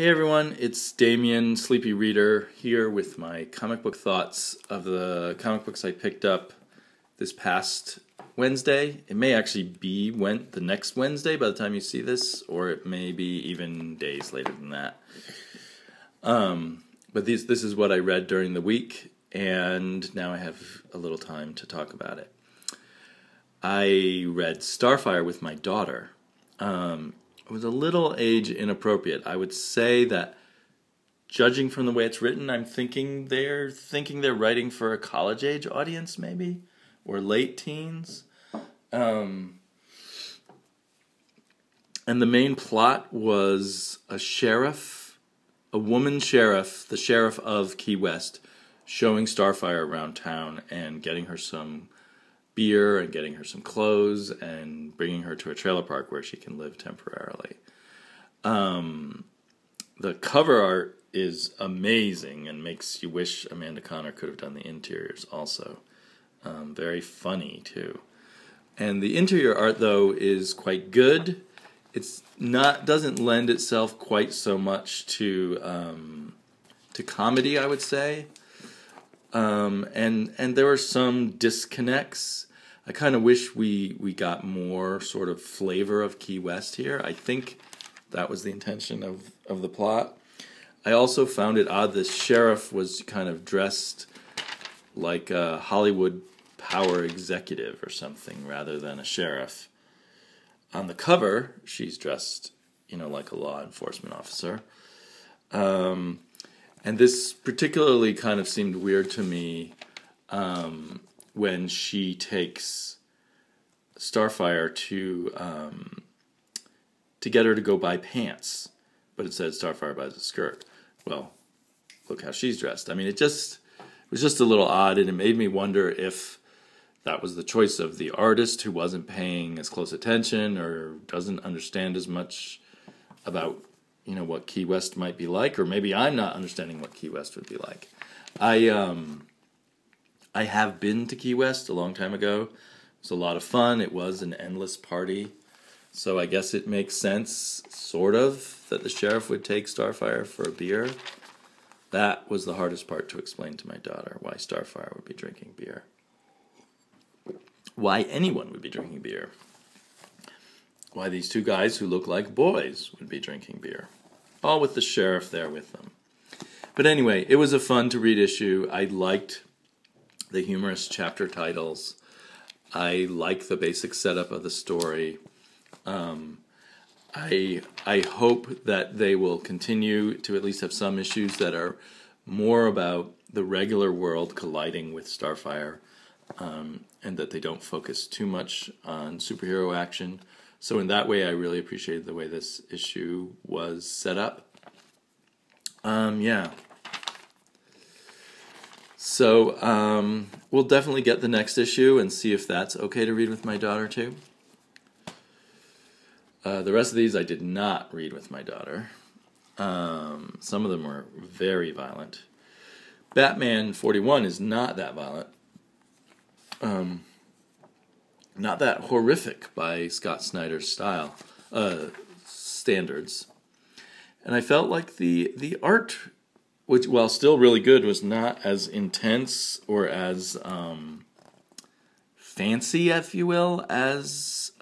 Hey everyone, it's Damien, Sleepy Reader, here with my comic book thoughts of the comic books I picked up this past Wednesday. It may actually be the next Wednesday by the time you see this, or it may be even days later than that. But this is what I read during the week, and now I have a little time to talk about it. I read Starfire with my daughter. It was a little age inappropriate. I would say that, judging from the way it's written, I'm thinking they're writing for a college age audience, maybe, or late teens. And the main plot was a woman sheriff, the sheriff of Key West, showing Starfire around town and getting her some beer and getting her some clothes and bringing her to a trailer park where she can live temporarily. The cover art is amazing and makes you wish Amanda Conner could have done the interiors also. Very funny too. And the interior art, though, is quite good. Doesn't lend itself quite so much to comedy, I would say. And there were some disconnects. I kind of wish we got more sort of flavor of Key West here. I think that was the intention of the plot. I also found it odd the sheriff was kind of dressed like a Hollywood power executive or something rather than a sheriff. On the cover, she's dressed, like a law enforcement officer. And this particularly kind of seemed weird to me when she takes Starfire to get her to go buy pants, but it says Starfire buys a skirt. Well, look how she's dressed. I mean, it was just a little odd, and it made me wonder if that was the choice of the artist who wasn't paying as close attention or doesn't understand as much about what Key West might be like, or maybe I'm not understanding what Key West would be like. I have been to Key West a long time ago. It was a lot of fun. It was an endless party. So I guess it makes sense, sort of, that the sheriff would take Starfire for a beer. That was the hardest part to explain to my daughter, why Starfire would be drinking beer. Why anyone would be drinking beer. Why these two guys who look like boys would be drinking beer. All with the sheriff there with them. But anyway, it was a fun to read issue. I liked the humorous chapter titles. I like the basic setup of the story. I hope that they will continue to at least have some issues that are more about the regular world colliding with Starfire, and that they don't focus too much on superhero action. So in that way, I really appreciated the way this issue was set up. Yeah. So we'll definitely get the next issue and see if that's okay to read with my daughter too. The rest of these I did not read with my daughter. Some of them were very violent. Batman 41 is not that violent. Not that horrific by Scott Snyder's standards. And I felt like the art, which, while still really good, was not as intense or as fancy, if you will, as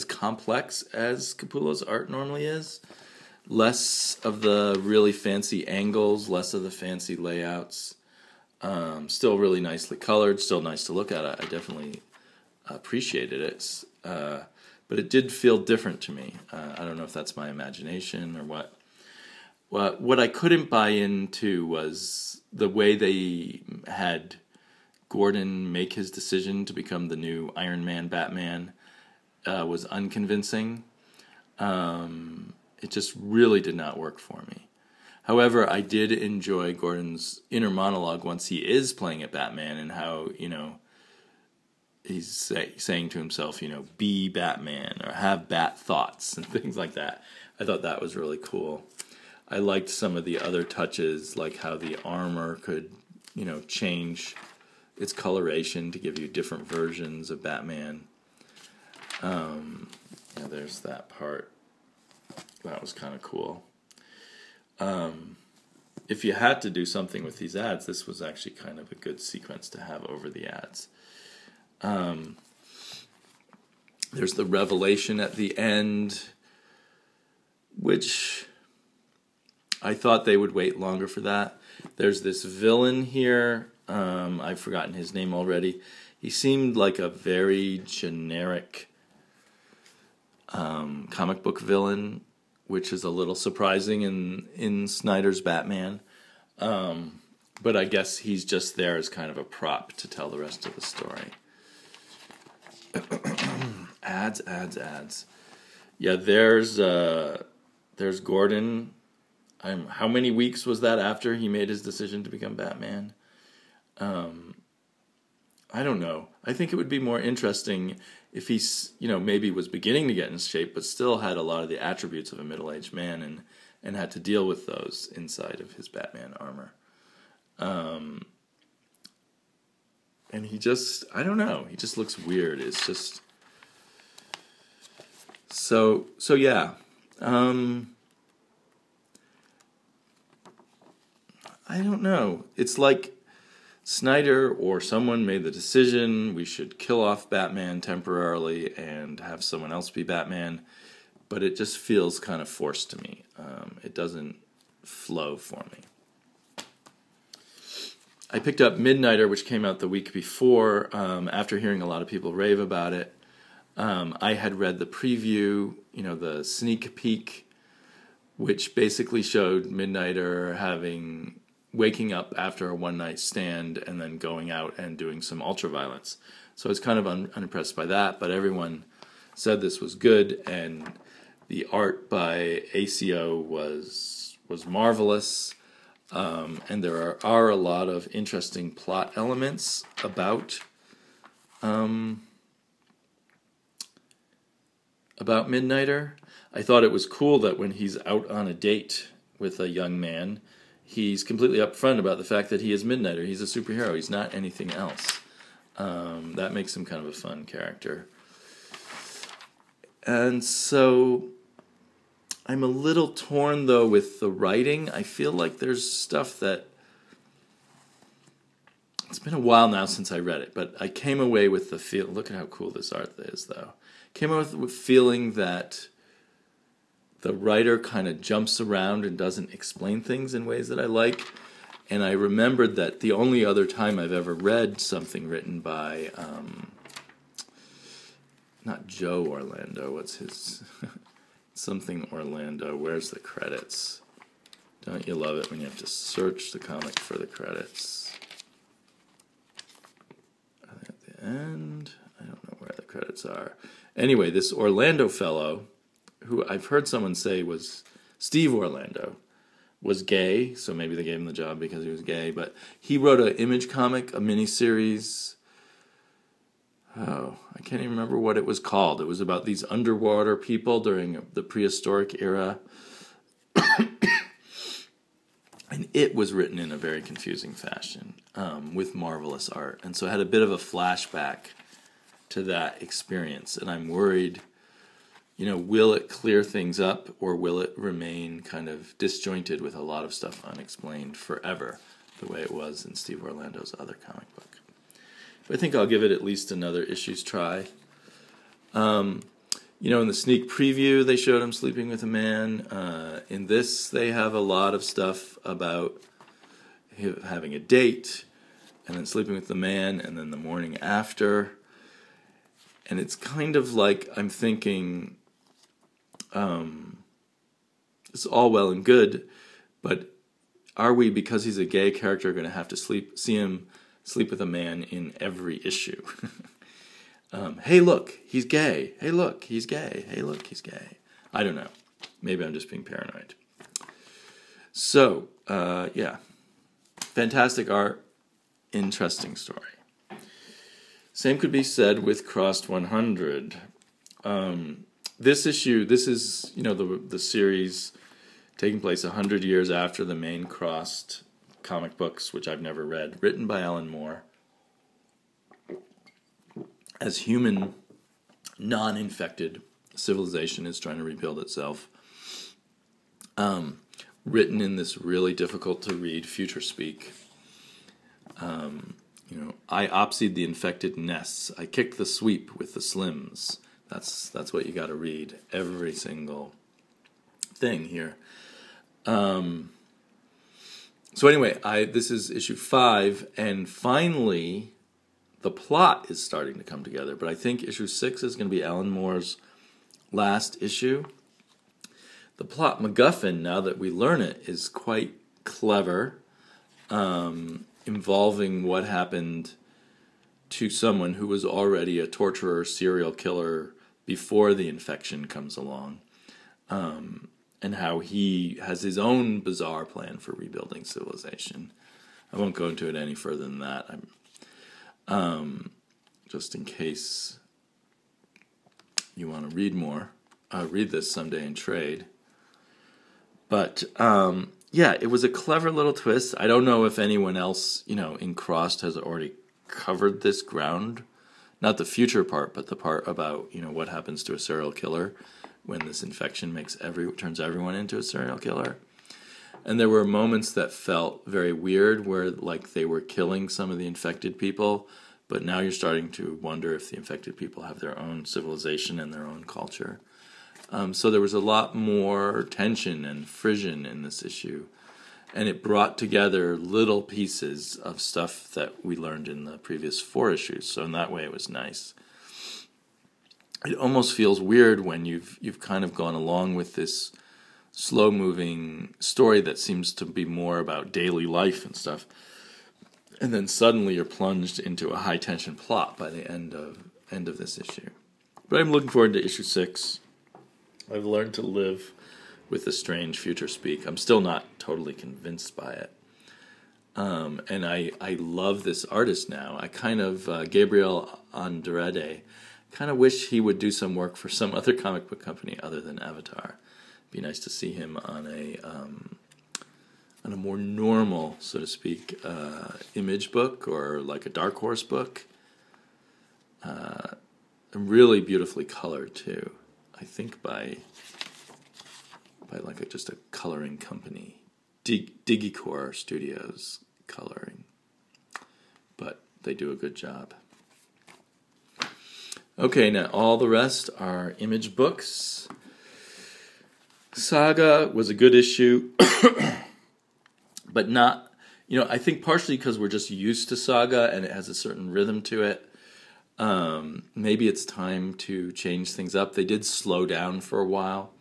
complex as Capullo's art normally is. Less of the really fancy angles, less of the fancy layouts. Still really nicely colored, still nice to look at. I definitely appreciated it. But it did feel different to me. I don't know if that's my imagination or what. What I couldn't buy into was the way they had Gordon make his decision to become the new Iron Man Batman. Was unconvincing. It just really did not work for me. However, I did enjoy Gordon's inner monologue once he is playing at Batman, and how, he's saying to himself, be Batman, or have bat thoughts, and things like that. I thought that was really cool. I liked some of the other touches, like how the armor could, change its coloration to give you different versions of Batman. There's that part. That was kind of cool. if you had to do something with these ads, this was actually kind of a good sequence to have over the ads. There's the revelation at the end, which I thought they would wait longer for that. There's this villain here. I've forgotten his name already. He seemed like a very generic comic book villain, which is a little surprising in Snyder's Batman. But I guess he's just there as kind of a prop to tell the rest of the story. Ads. Yeah, there's Gordon. How many weeks was that after he made his decision to become Batman? I don't know. I think it would be more interesting if he's, maybe was beginning to get in shape, but still had a lot of the attributes of a middle-aged man and had to deal with those inside of his Batman armor. And he just, I don't know, he just looks weird. It's just, so yeah. I don't know. It's like Snyder or someone made the decision we should kill off Batman temporarily and have someone else be Batman, but it just feels kind of forced to me. It doesn't flow for me. I picked up Midnighter, which came out the week before, after hearing a lot of people rave about it. I had read the preview, the sneak peek, which basically showed Midnighter waking up after a one-night stand and then going out and doing some ultraviolence. So I was kind of unimpressed by that, but everyone said this was good, and the art by ACO was marvelous, and there are a lot of interesting plot elements about Midnighter. I thought it was cool that when he's out on a date with a young man, he's completely upfront about the fact that he is Midnighter. He's a superhero. He's not anything else. That makes him kind of a fun character. And so I'm a little torn, though, with the writing. I feel like there's stuff that... It's been a while now since I read it, but I came away with the feel... Look at how cool this art is, though. Came away with feeling that the writer kind of jumps around and doesn't explain things in ways that I like. And I remembered that the only other time I've ever read something written by, not Joe Orlando, what's his, something Orlando, where's the credits? Don't you love it when you have to search the comic for the credits? At the end, I don't know where the credits are. Anyway, this Orlando fellow, who I've heard someone say was Steve Orlando, was gay, so maybe they gave him the job because he was gay, but he wrote an Image comic, a miniseries. Oh, I can't even remember what it was called. It was about these underwater people during the prehistoric era. And it was written in a very confusing fashion, with marvelous art. And so I had a bit of a flashback to that experience, and I'm worried, will it clear things up, or will it remain kind of disjointed with a lot of stuff unexplained forever, the way it was in Steve Orlando's other comic book? But I think I'll give it at least another issue's try. In the sneak preview, they showed him sleeping with a man. In this, they have a lot of stuff about him having a date, and then sleeping with the man, and then the morning after. And it's kind of like I'm thinking, it's all well and good, but are we, because he's a gay character, going to have to see him sleep with a man in every issue? Hey, look, he's gay. Hey, look, he's gay. Hey, look, he's gay. I don't know. Maybe I'm just being paranoid. So, yeah. Fantastic art. Interesting story. Same could be said with Crossed 100. This issue, this is, the series taking place 100 years after the main Crossed comic books, which I've never read, written by Alan Moore. As human, non-infected civilization is trying to rebuild itself. written in this really difficult to read future speak. I opsied the infected nests. I kicked the sweep with the slims. That's what you got to read. Every single thing here. So anyway, this is issue 5, and finally, the plot is starting to come together. But I think issue 6 is going to be Alan Moore's last issue. The plot MacGuffin, now that we learn it, is quite clever, involving what happened to someone who was already a torturer, serial killer before the infection comes along, and how he has his own bizarre plan for rebuilding civilization. I won't go into it any further than that. Just in case you want to read more, read this someday in trade. But yeah, it was a clever little twist. I don't know if anyone else, in Crossed has already covered this ground. Not the future part, but the part about, what happens to a serial killer when this infection turns everyone into a serial killer. And there were moments that felt very weird where like they were killing some of the infected people, but now you're starting to wonder if the infected people have their own civilization and their own culture. So there was a lot more tension and frisson in this issue. And it brought together little pieces of stuff that we learned in the previous 4 issues. So in that way, it was nice. It almost feels weird when you've kind of gone along with this slow-moving story that seems to be more about daily life and stuff. And then suddenly you're plunged into a high-tension plot by the end of this issue. But I'm looking forward to issue 6. I've learned to live with the strange future speak. I'm still not totally convinced by it. And I love this artist now. I kind of, Gabriel Andrade, kind of wish he would do some work for some other comic book company other than Avatar. It'd be nice to see him on a more normal, so to speak, Image book or like a Dark Horse book. Really beautifully colored too. I think by like just a coloring company, Digicore Studios coloring, but they do a good job. Okay, now all the rest are Image books. Saga was a good issue, but not, I think partially because we're just used to Saga and it has a certain rhythm to it. Maybe it's time to change things up. They did slow down for a while,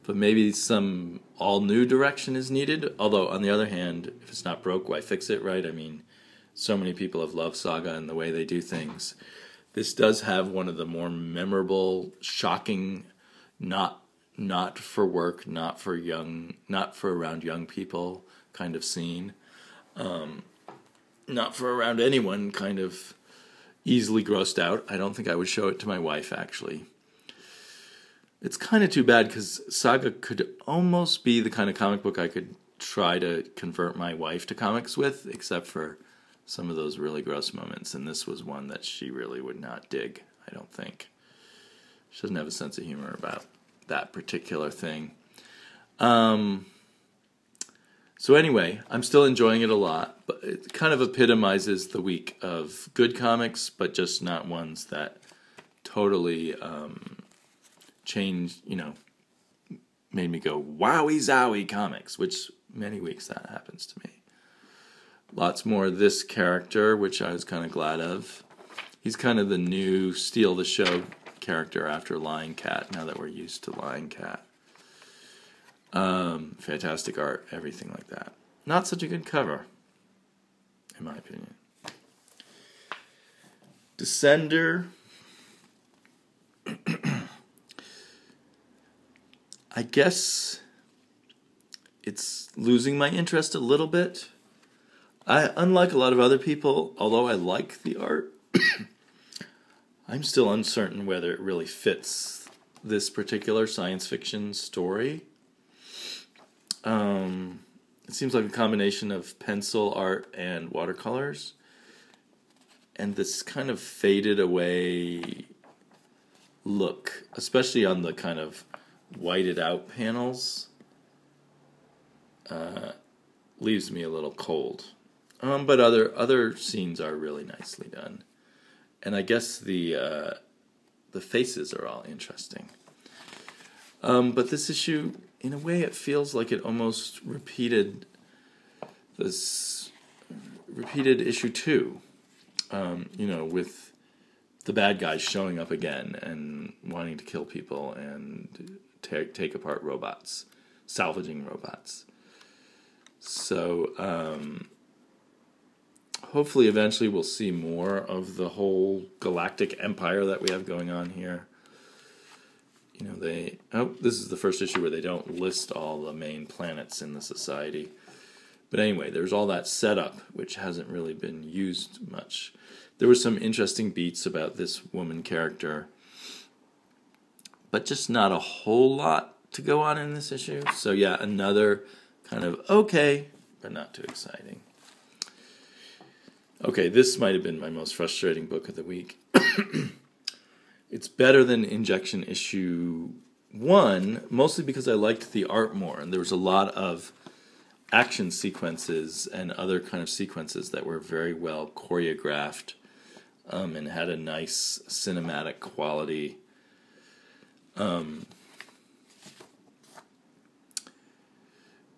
but maybe some all-new direction is needed. Although, on the other hand, if it's not broke, why fix it, right? I mean, so many people have loved Saga and the way they do things. This does have one of the more memorable, shocking, not for work, not for around young people kind of scene. Not for around anyone kind of easily grossed out. I don't think I would show it to my wife, actually. It's kind of too bad because Saga could almost be the kind of comic book I could try to convert my wife to comics with, except for some of those really gross moments. And this was one that she really would not dig, I don't think. She doesn't have a sense of humor about that particular thing. So anyway, I'm still enjoying it a lot, but it kind of epitomizes the week of good comics, but just not ones that totally changed, made me go, wowie zowie comics, which many weeks that happens to me. Lots more of this character, which I was kind of glad of. He's kind of the new steal the show character after Lion Cat, now that we're used to Lion Cat. Fantastic art, everything like that. Not such a good cover, in my opinion. Descender. I guess it's losing my interest a little bit. Unlike a lot of other people, although I like the art, I'm still uncertain whether it really fits this particular science fiction story. It seems like a combination of pencil art and watercolors, and this kind of faded away look, especially on the kind of whited out panels. leaves me a little cold. But other scenes are really nicely done, and I guess the faces are all interesting. But this issue, in a way, it feels like it almost repeated issue 2. With the bad guys showing up again and wanting to kill people and take apart robots, salvaging robots. So hopefully eventually we'll see more of the whole galactic empire that we have going on here. This is the first issue where they don't list all the main planets in the society. But anyway, there's all that setup, which hasn't really been used much. There were some interesting beats about this woman character, but just not a whole lot to go on in this issue. So yeah, another kind of okay, but not too exciting. Okay, this might have been my most frustrating book of the week. It's better than Injection issue 1, mostly because I liked the art more, and there was a lot of action sequences and other kind of sequences that were very well choreographed and had a nice cinematic quality.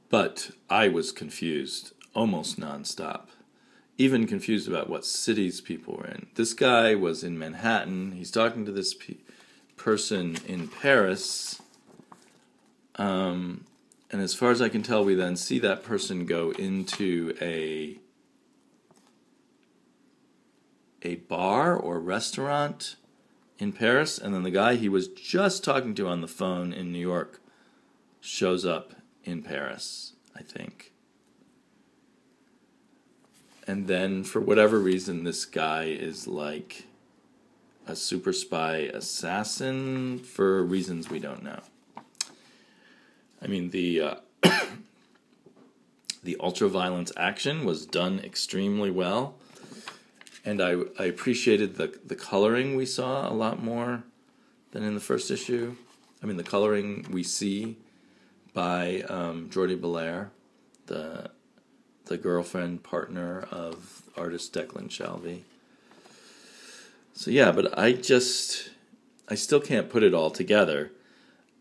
But I was confused almost nonstop. Even confused about what cities people were in. This guy was in Manhattan. He's talking to this person in Paris. And as far as I can tell, we then see that person go into a bar or restaurant in Paris. And then the guy he was just talking to on the phone in New York shows up in Paris, I think. And then, for whatever reason, this guy is like a super spy assassin for reasons we don't know. I mean, the ultra-violence action was done extremely well. And I appreciated the coloring we saw a lot more than in the first issue. I mean, the coloring we see by Jordi Belair, the girlfriend partner of artist Declan Shalvey. So yeah, but I still can't put it all together.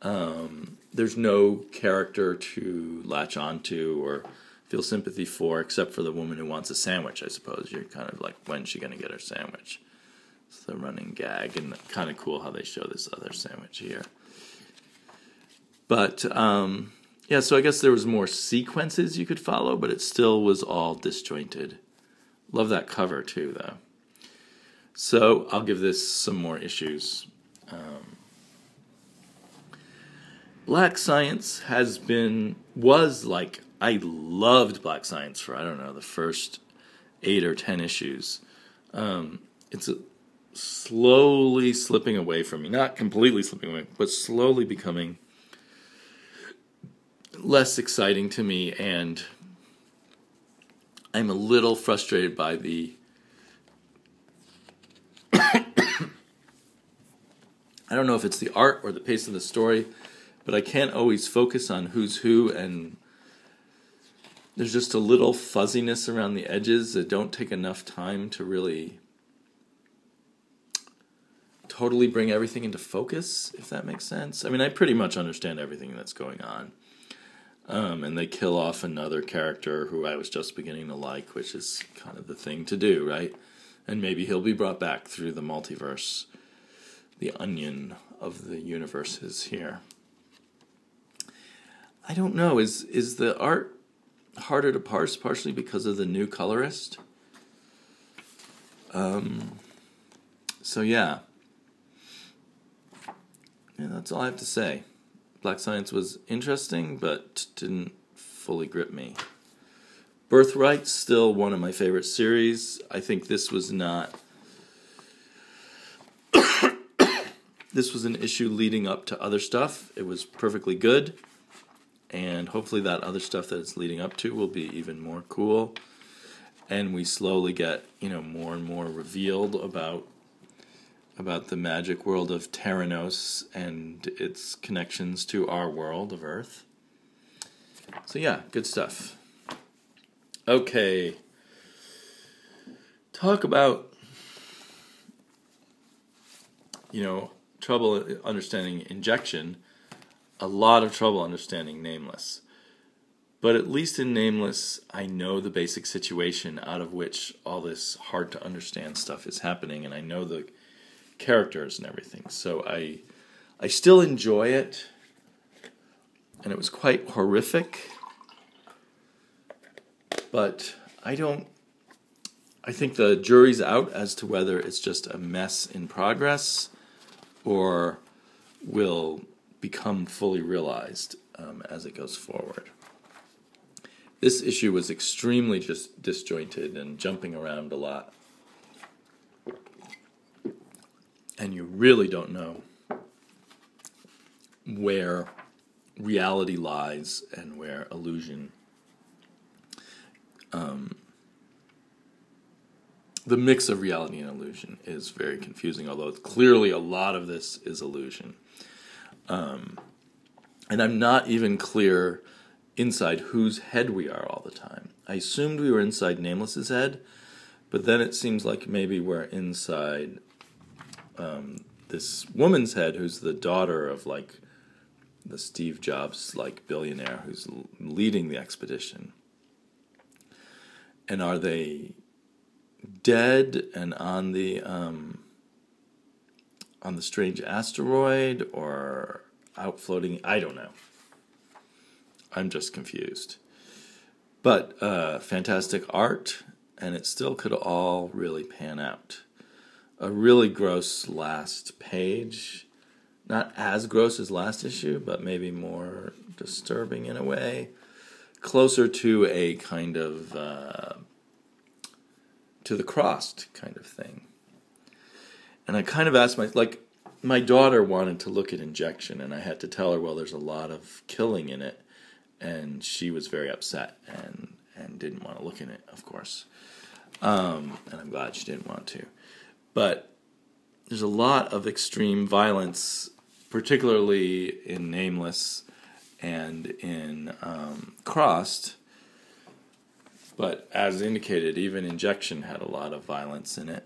There's no character to latch onto or feel sympathy for, except for the woman who wants a sandwich, I suppose. You're kind of like, when's she going to get her sandwich? It's the running gag, and kind of cool how they show this other sandwich here. But yeah, so I guess there was more sequences you could follow, but it still was all disjointed. Love that cover, too, though. So I'll give this some more issues. Black Science I loved Black Science for, I don't know, the first 8 or 10 issues. It's slowly slipping away from me. Not completely slipping away, but slowly becoming less exciting to me, and I'm a little frustrated by the I don't know if it's the art or the pace of the story, but I can't always focus on who's who, and there's just a little fuzziness around the edges that don't take enough time to really totally bring everything into focus, if that makes sense. I mean, I pretty much understand everything that's going on. And they kill off another character who I was just beginning to like, which is kind of the thing to do, right? And maybe he'll be brought back through the multiverse. The onion of the universes here. I don't know, is the art harder to parse partially because of the new colorist? So yeah. Yeah, that's all I have to say. Black Science was interesting, but didn't fully grip me. Birthright's still one of my favorite series. I think this was not... This was an issue leading up to other stuff. It was perfectly good. And hopefully that other stuff that it's leading up to will be even more cool. And we slowly get, more and more revealed about the magic world of Terranos and its connections to our world of Earth. So yeah, good stuff. Okay. Talk about, trouble understanding Injection. A lot of trouble understanding Nameless. But at least in Nameless, I know the basic situation out of which all this hard to understand stuff is happening, and I know the characters and everything. So I still enjoy it, and it was quite horrific. But I think the jury's out as to whether it's just a mess in progress or will become fully realized as it goes forward. This issue was extremely just disjointed and jumping around a lot. And you really don't know where reality lies and where illusion. The mix of reality and illusion is very confusing, although clearly a lot of this is illusion. And I'm not even clear inside whose head we are all the time. I assumed we were inside Nameless's head, but then it seems like maybe we're inside this woman's head who's the daughter of like the Steve Jobs like billionaire who's leading the expedition. And are they dead and on the strange asteroid or out floating? I don't know. I'm just confused. But fantastic art, and it still could all really pan out. A really gross last page. Not as gross as last issue, but maybe more disturbing in a way. Closer to a kind of to the Crossed kind of thing. And I kind of asked my daughter wanted to look at Injection, and I had to tell her, well, there's a lot of killing in it. And she was very upset and didn't want to look in it, of course. And I'm glad she didn't want to. But there's a lot of extreme violence, particularly in Nameless and in Crossed. But as indicated, even Injection had a lot of violence in it.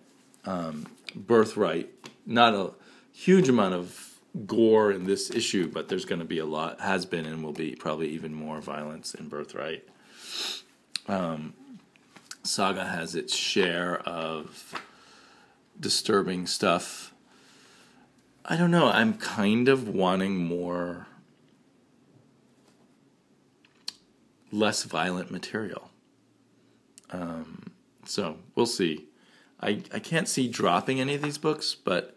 Birthright, not a huge amount of gore in this issue, but there's going to be a lot, has been and will be probably even more violence in Birthright. Saga has its share of disturbing stuff. I don't know, I'm kind of wanting more less violent material. So we'll see. I can't see dropping any of these books, but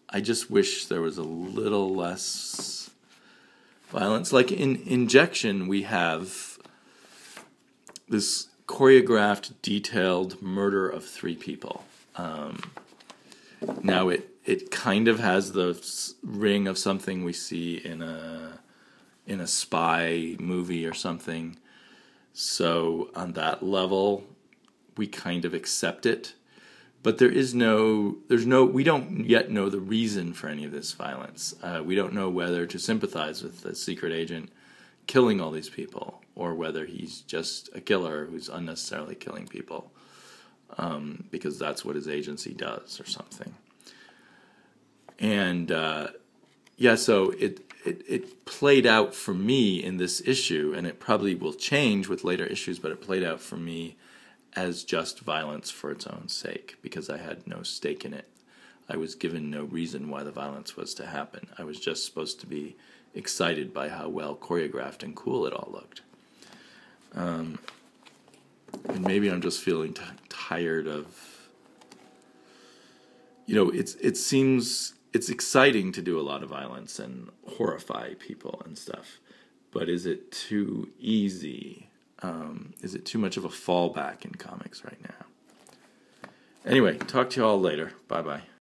I just wish there was a little less violence. Like in Injection, we have this choreographed, detailed murder of 3 people. Now it kind of has the ring of something we see in a spy movie or something. So on that level, we kind of accept it. But we don't yet know the reason for any of this violence. We don't know whether to sympathize with the secret agent killing all these people, or whether he's just a killer who's unnecessarily killing people, because that's what his agency does or something. And so it played out for me in this issue, and it probably will change with later issues, but it played out for me as just violence for its own sake, because I had no stake in it. I was given no reason why the violence was to happen. I was just supposed to be excited by how well choreographed and cool it all looked. And maybe I'm just feeling tired of... it seems it's exciting to do a lot of violence and horrify people and stuff, but is it too easy? Is it too much of a fallback in comics right now? Anyway, talk to you all later. Bye-bye.